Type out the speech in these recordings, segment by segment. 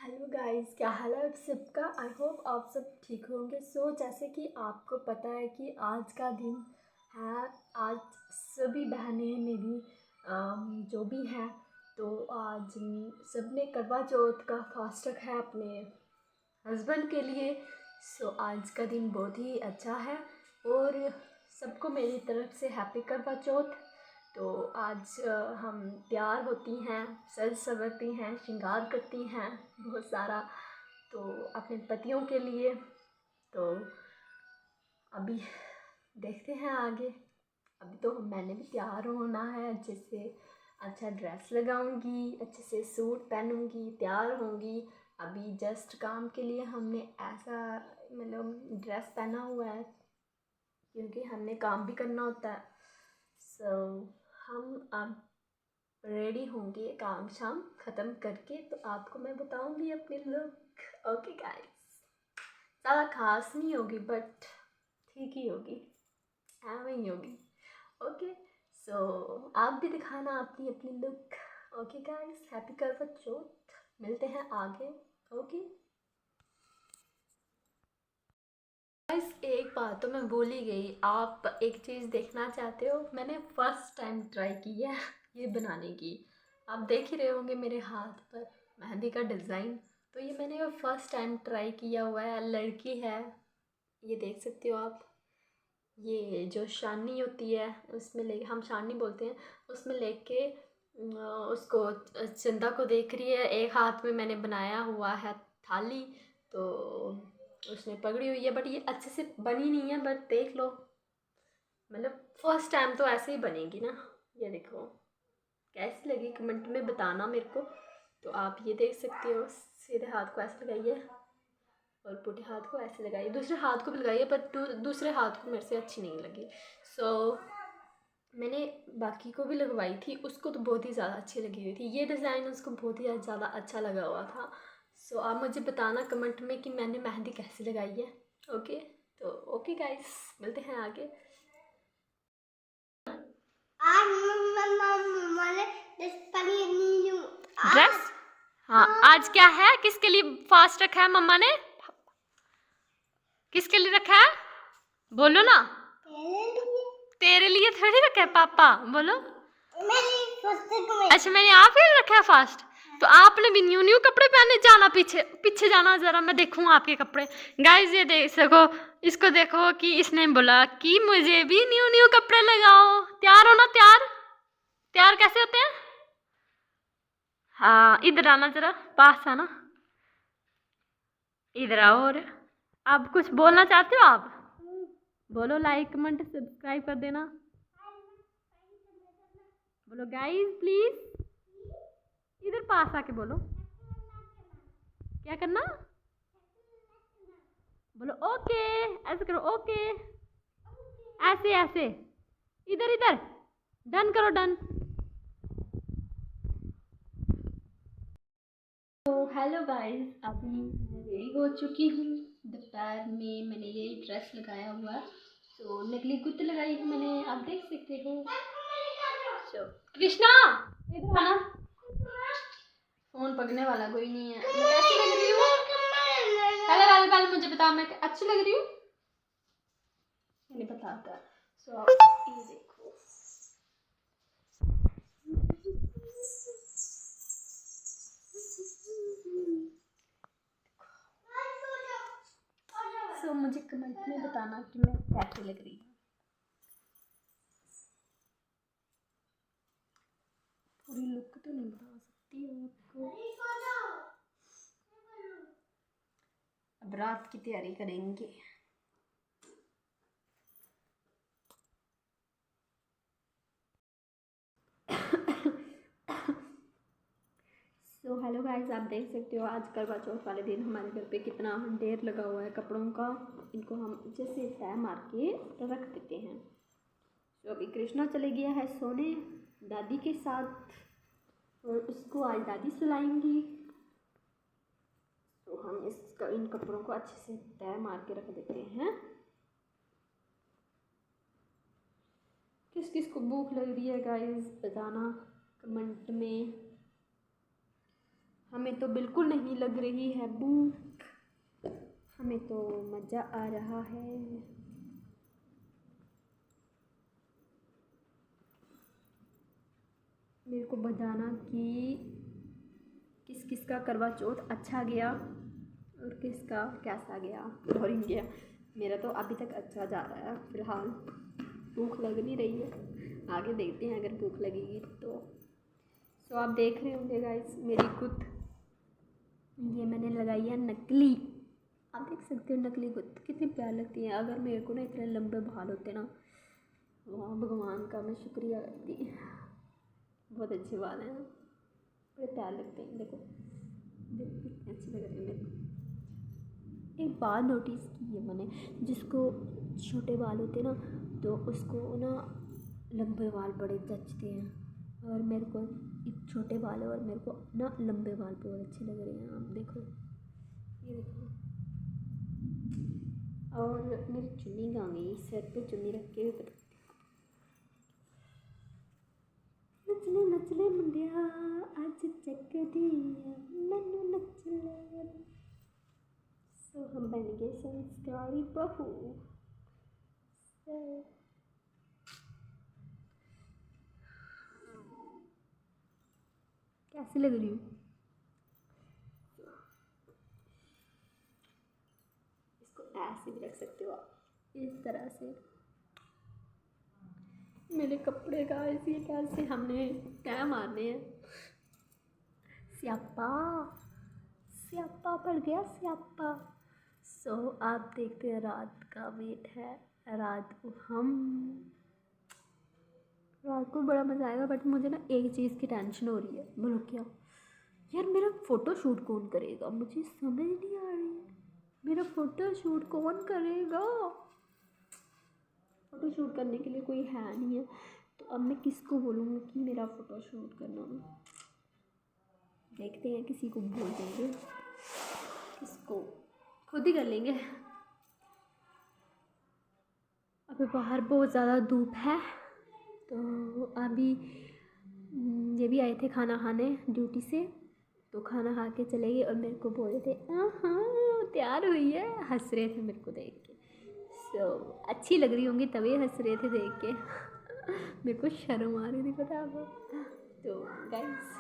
Hello guys, क्या हाल है आप सबका। आई होप आप सब ठीक होंगे। जैसे कि आपको पता है कि आज का दिन है। आज सभी बहनें मेरी जो भी हैं, तो आज सब ने करवा चौथ का फास्ट रखा है अपने हस्बैंड के लिए। आज का दिन बहुत ही अच्छा है और सबको मेरी तरफ से हैप्पी करवा चौथ। तो आज हम तैयार होती हैं, सज संवरती हैं, श्रृंगार करती हैं बहुत सारा, तो अपने पतियों के लिए। तो अभी देखते हैं आगे। अभी तो मैंने भी तैयार होना है, अच्छे से अच्छा ड्रेस लगाऊंगी, अच्छे से सूट पहनूंगी, तैयार होंगी। अभी जस्ट काम के लिए हमने ऐसा मतलब ड्रेस पहना हुआ है क्योंकि हमने काम भी करना होता है। हम अब रेडी होंगे काम शाम ख़त्म करके, तो आपको मैं बताऊंगी अपनी लुक। ओके गाइस, ज़्यादा खास नहीं होगी बट ठीक ही होगी, ऐਵੇਂ ही होगी। ओके, आप भी दिखाना अपनी अपनी लुक। ओके गाइस, हैप्पी करवा चौथ, मिलते हैं आगे। ओके गाइस, एक बात तो मैं भूल ही गई, आप एक चीज़ देखना चाहते हो। मैंने फर्स्ट टाइम ट्राई की है ये बनाने की। आप देख ही रहे होंगे मेरे हाथ पर मेहंदी का डिज़ाइन। तो ये मैंने फर्स्ट टाइम ट्राई किया हुआ है। लड़की है, ये देख सकते हो आप। ये जो शानी होती है उसमें ले, हम शानी बोलते हैं, उसमें लेके उसको चंदा को देख रही है। एक हाथ में मैंने बनाया हुआ है थाली, तो उसने पकड़ी हुई है, बट ये अच्छे से बनी नहीं है। बट देख लो, मतलब फर्स्ट टाइम तो ऐसे ही बनेगी ना। ये देखो कैसी लगी, कमेंट में बताना मेरे को। तो आप ये देख सकते हो, सीधे हाथ को ऐसे लगाइए और पुठे हाथ को ऐसे लगाइए, दूसरे हाथ को भी लगाइए, पर दूसरे हाथ को मेरे से अच्छी नहीं लगी। मैंने बाकी को भी लगवाई थी, उसको तो बहुत ही ज़्यादा अच्छी लगी हुई थी। ये डिज़ाइन उसको बहुत ही ज़्यादा अच्छा लगा हुआ था। आप मुझे बताना कमेंट में कि मैंने मेहंदी कैसे लगाई है। ओके, तो ओके गाइस, मिलते हैं आगे। आज मम्मा ने ड्रेस, हाँ आज क्या है, किसके लिए फास्ट रखा है मम्मा ने, किसके लिए रखा है बोलो ना। तेरे लिए थोड़ी रखा है पापा, बोलो। अच्छा, मैंने आप ही रखा है फास्ट। तो आपने भी न्यू न्यू कपड़े पहने, जाना पीछे पीछे जाना, जरा मैं देखूँ आपके कपड़े। गाइस ये देख सको, इसको देखो कि इसने बोला कि मुझे भी न्यू न्यू कपड़े लगाओ। तैयार हो ना, तैयार तैयार कैसे होते हैं। हाँ इधर आना, जरा पास आना, इधर आओ। और आप कुछ बोलना चाहते हो आप, बोलो। लाइक कमेंट सब्सक्राइब कर देना, बोलो गाइस प्लीज। इधर पास आके बोलो, क्या करना, बोलो ओके, ऐसे करो ओके, ऐसे ऐसे, इधर इधर, डन करो डन। तो हेलो गाइस, अभी मैं रेडी हो चुकी हूँ। दोपहर में मैंने ये ड्रेस लगाया हुआ है, तो नकली गुत्त लगाई है मैंने, आप देख सकते हो। कृष्णा इधर आना, फोन पकड़ने वाला कोई नहीं है। मैं कैसी लग रही हूँ, पहले पहले पहले मुझे बता, मैं अच्छी लग रही हूँ, मैंने बताता। ये देखो, मुझे कमेंट में बताना कि मैं कैसी लग रही हूँ। पूरी लुक तो नहीं बता सकती आपको। अब रात की तैयारी करेंगे। हेलो गाइस, आप देख सकते हो आज करवा चौथ वाले दिन हमारे घर पे कितना ढेर लगा हुआ है कपड़ों का। इनको हम जैसे तय मार के रख देते हैं। अभी कृष्णा चले गया है सोने दादी के साथ, और उसको आज दादी सुलाएंगी। तो हम इन कपड़ों को अच्छे से तय मार के रख देते हैं। किस किस को भूख लग रही है गाइस, बताना कमेंट में। हमें तो बिल्कुल नहीं लग रही है भूख, हमें तो मज़ा आ रहा है। मेरे को बताना कि किस किस का करवा चौथ अच्छा गया और किसका कैसा गया, बोरिंग गया। मेरा तो अभी तक अच्छा जा रहा है फ़िलहाल। भूख लग नहीं रही है, आगे देखते हैं अगर भूख लगेगी तो। सो आप देख रहे होंगे गाइस मेरी गुत्त, ये मैंने लगाई है नकली। आप देख सकते हो नकली गुत्त कितनी प्यार लगती है। अगर मेरे को ना इतने लंबे बाल होते ना, वाह भगवान का मैं शुक्रिया करती। बहुत अच्छे बाल हैं, बड़े प्यार लगते हैं। देखो देखो कितने अच्छे लग रहे हैं मेरे को। एक बात नोटिस की है मैंने, जिसको छोटे बाल होते हैं ना तो उसको ना लंबे बाल बड़े जचते हैं, और मेरे को एक छोटे बाल है और मेरे को ना लंबे बाल बहुत अच्छे लग रहे हैं। आप देखो, ये देखो। और मेरी चुन्नी कहाँ गई, सर पे चुन्नी रख के भी नचले नचले मुंडिया आज चक दिया मैनू नचले। सो हम बन गए संस्कारी बहू। कैसी लग रही हूँ? इसको ऐसे भी रख सकते हो आप, इस तरह से। मेरे कपड़े का ऐसे कैसे हमने क्या मारने हैं। स्यापा स्यापा पड़ गया स्यापा। सो आप देखते हैं रात का वेट है, रात को बड़ा मज़ा आएगा। बट मुझे ना एक चीज़ की टेंशन हो रही है, बोलो क्या? यार मेरा फ़ोटो शूट कौन करेगा, मुझे समझ नहीं आ रही। मेरा फ़ोटो शूट कौन करेगा? फ़ोटो शूट करने के लिए कोई है नहीं है, तो अब मैं किसको बोलूँगी कि मेरा फ़ोटो शूट करना? देखते हैं, किसी को बोल देंगे, किसको, खुद ही कर लेंगे। अभी बाहर बहुत ज़्यादा धूप है, तो अभी ये भी आए थे खाना खाने ड्यूटी से, तो खाना खा के चले गए और मेरे को बोल रहे थे हाँ तैयार हुई है, हंस रहे थे मेरे को देख के। सो अच्छी लग रही होंगी तभी हंस रहे थे देख के। मेरे को शर्म आ रही थी, पता आपको। तो गाइस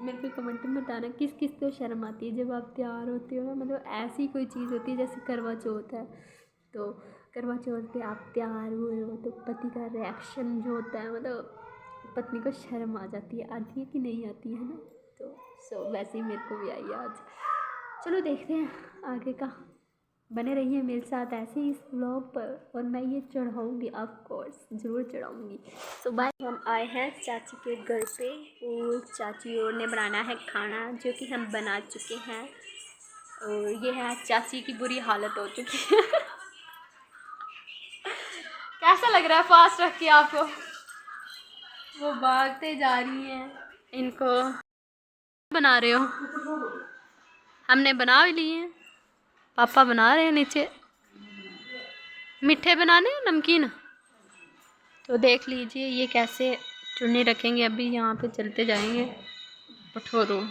मेरे को कमेंट में बताना किस किस को शर्म आती है जब आप तैयार होते हो ना। मतलब ऐसी कोई चीज़ होती है जैसे करवा चौथ है, तो करवा चौथ पे आप तैयार हुए हो तो पति का रिएक्शन जो होता है, मतलब पत्नी को शर्म आ जाती है, आती है कि नहीं आती है ना। तो सो वैसे ही मेरे को भी आई आज। चलो देखते हैं आगे का, बने रहिए मेरे साथ ऐसे ही इस व्लॉग पर, और मैं ये चढ़ाऊँगी, ऑफ कोर्स ज़रूर चढ़ाऊँगी। सो बाय। हम आए हैं चाची के घर पे और चाची और ने बनाना है खाना, जो कि हम बना चुके हैं। और ये है चाची की बुरी हालत हो चुकी है। कैसा लग रहा है फास्ट रख के आपको? वो भागते जा रही हैं, इनको बना रहे हो? हमने बना भी लिए हैं, पापा बना रहे हैं नीचे। मीठे बनाने नमकीन, तो देख लीजिए ये कैसे चुन्नी रखेंगे। अभी यहाँ पे चलते जाएंगे, उठो दो।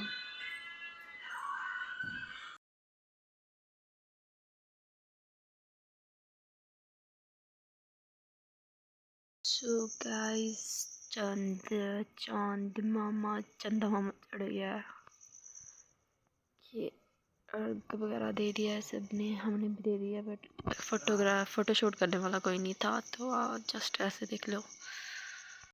सो गाइस चंदा मामा चढ़ गया। ये अर्घ वगैरह दे दिया है सबने, हमने भी दे दिया। बट फ़ोटो शूट करने वाला कोई नहीं था, तो जस्ट ऐसे देख लो।